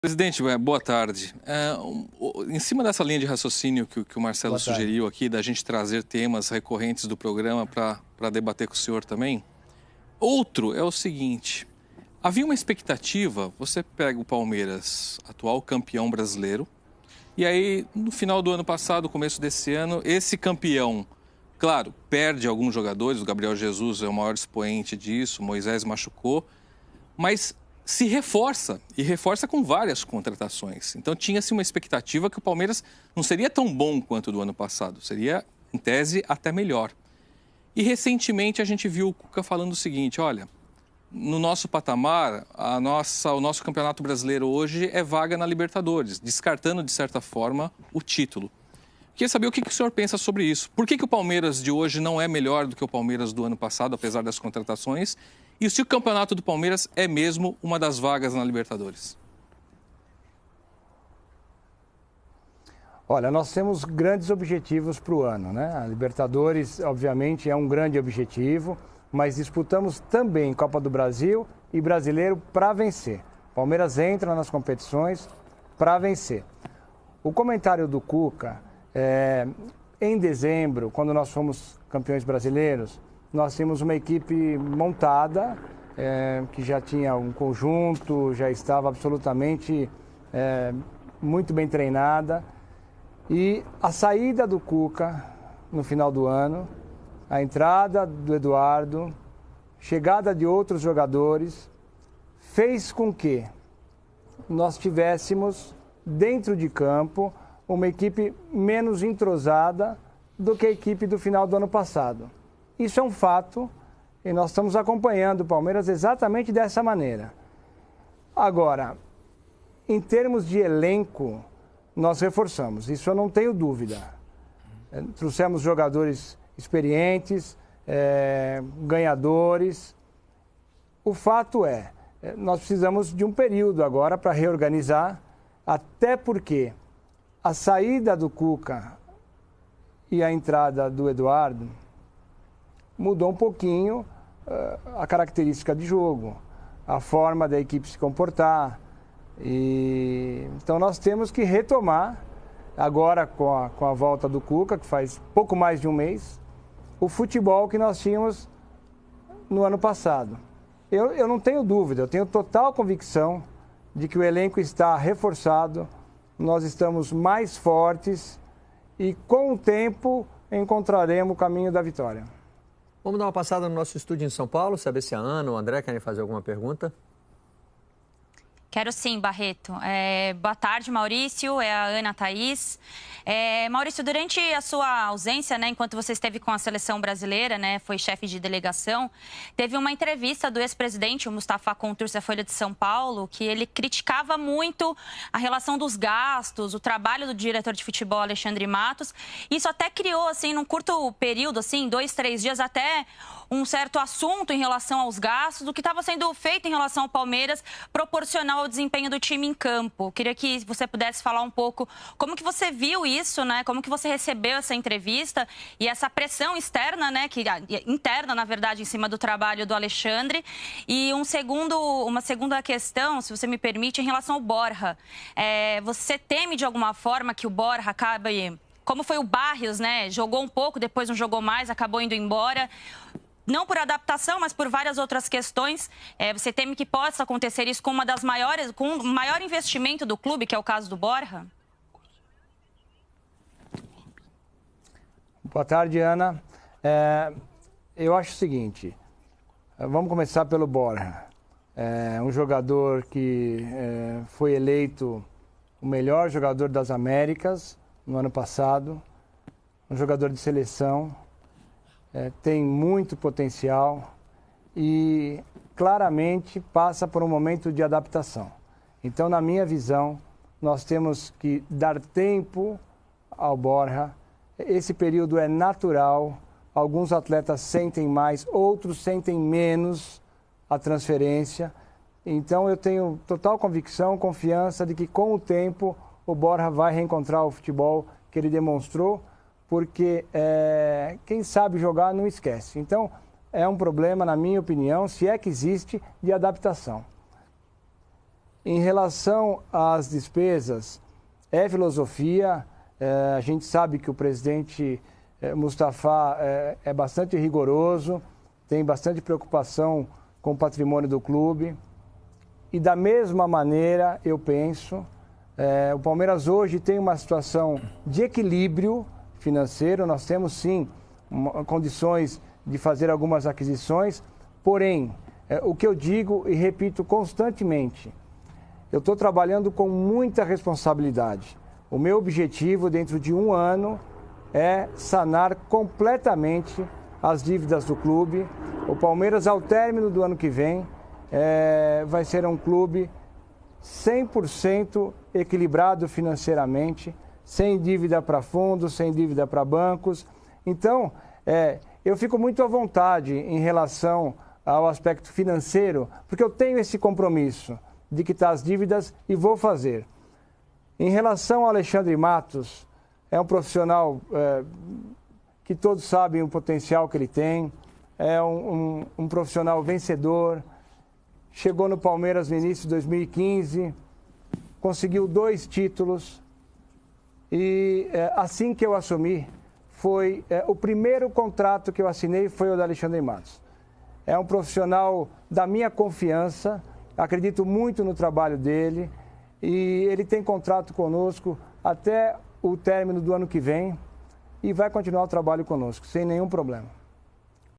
Presidente, boa tarde. Em cima dessa linha de raciocínio que o Marcelo sugeriu aqui, da gente trazer temas recorrentes do programa para debater com o senhor também, outro é o seguinte: havia uma expectativa, você pega o Palmeiras, atual campeão brasileiro, e aí no final do ano passado, começo desse ano, esse campeão, claro, perde alguns jogadores, o Gabriel Jesus é o maior expoente disso, o Moisés machucou, mas se reforça, e reforça com várias contratações. Então tinha-se uma expectativa que o Palmeiras não seria tão bom quanto o do ano passado, seria, em tese, até melhor. E recentemente a gente viu o Cuca falando o seguinte: olha, no nosso patamar, o nosso campeonato brasileiro hoje é vaga na Libertadores, descartando, de certa forma, o título. Queria saber o que o senhor pensa sobre isso. Por que o Palmeiras de hoje não é melhor do que o Palmeiras do ano passado, apesar das contratações? E se o campeonato do Palmeiras é mesmo uma das vagas na Libertadores? Olha, nós temos grandes objetivos para o ano, né? A Libertadores, obviamente, é um grande objetivo, mas disputamos também Copa do Brasil e Brasileiro para vencer. O Palmeiras entra nas competições para vencer. O comentário do Cuca, em dezembro, quando nós fomos campeões brasileiros, nós tínhamos uma equipe montada, que já tinha um conjunto, já estava absolutamente muito bem treinada. E a saída do Cuca no final do ano, a entrada do Eduardo, chegada de outros jogadores, fez com que nós tivéssemos dentro de campo uma equipe menos entrosada do que a equipe do final do ano passado. Isso é um fato e nós estamos acompanhando o Palmeiras exatamente dessa maneira. Agora, em termos de elenco, nós reforçamos, isso eu não tenho dúvida. Trouxemos jogadores experientes, ganhadores. O fato nós precisamos de um período agora para reorganizar, até porque a saída do Cuca e a entrada do Eduardo mudou um pouquinho a característica de jogo, a forma da equipe se comportar. Então nós temos que retomar, agora com a volta do Cuca, que faz pouco mais de um mês, o futebol que nós tínhamos no ano passado. Eu não tenho dúvida, eu tenho total convicção de que o elenco está reforçado, nós estamos mais fortes e com o tempo encontraremos o caminho da vitória. Vamos dar uma passada no nosso estúdio em São Paulo, saber se a Ana ou o André querem fazer alguma pergunta. Quero sim, Barreto. Boa tarde, Maurício. É a Ana Thaís. Maurício, durante a sua ausência, né, enquanto você esteve com a seleção brasileira, né, foi chefe de delegação, teve uma entrevista do ex-presidente, o Mustafa Contursi, da Folha de São Paulo, que ele criticava muito a relação dos gastos, o trabalho do diretor de futebol, Alexandre Matos. Isso até criou, assim, num curto período, assim, 2, 3 dias, até um certo assunto em relação aos gastos, do que estava sendo feito em relação ao Palmeiras, proporcional ao desempenho do time em campo. Queria que você pudesse falar um pouco como que você viu isso, né? Como que você recebeu essa entrevista e essa pressão externa, né? Interna, na verdade, em cima do trabalho do Alexandre. E uma segunda questão, se você me permite, em relação ao Borja. Você teme, de alguma forma, que o Borja acabe... Como foi o Barrios, né? Jogou um pouco, depois não jogou mais, acabou indo embora. Não por adaptação, mas por várias outras questões. Você teme que possa acontecer isso com com o maior investimento do clube, que é o caso do Borja? Boa tarde, Ana. Eu acho o seguinte, vamos começar pelo Borja. Um jogador que foi eleito o melhor jogador das Américas no ano passado, um jogador de seleção, tem muito potencial e claramente passa por um momento de adaptação. Então, na minha visão, nós temos que dar tempo ao Borja. Esse período é natural, alguns atletas sentem mais, outros sentem menos a transferência. Então, eu tenho total convicção, confiança de que com o tempo o Borja vai reencontrar o futebol que ele demonstrou, porque quem sabe jogar não esquece. Então, é um problema, na minha opinião, se é que existe, de adaptação. Em relação às despesas, é filosofia. A gente sabe que o presidente Mustafa é bastante rigoroso, tem bastante preocupação com o patrimônio do clube. E da mesma maneira, eu penso, o Palmeiras hoje tem uma situação de equilíbrio financeiro. Nós temos, sim, condições de fazer algumas aquisições, porém, o que eu digo e repito constantemente, eu estou trabalhando com muita responsabilidade. O meu objetivo, dentro de 1 ano, é sanar completamente as dívidas do clube. O Palmeiras, ao término do ano que vem, vai ser um clube 100% equilibrado financeiramente, sem dívida para fundos, sem dívida para bancos. Então, eu fico muito à vontade em relação ao aspecto financeiro, porque eu tenho esse compromisso de quitar as dívidas e vou fazer. Em relação ao Alexandre Matos, é um profissional que todos sabem o potencial que ele tem, é um profissional vencedor, chegou no Palmeiras no início de 2015, conseguiu 2 títulos e assim que eu assumi, o primeiro contrato que eu assinei foi o da Alexandre Matos. É um profissional da minha confiança, acredito muito no trabalho dele e ele tem contrato conosco até o término do ano que vem e vai continuar o trabalho conosco, sem nenhum problema.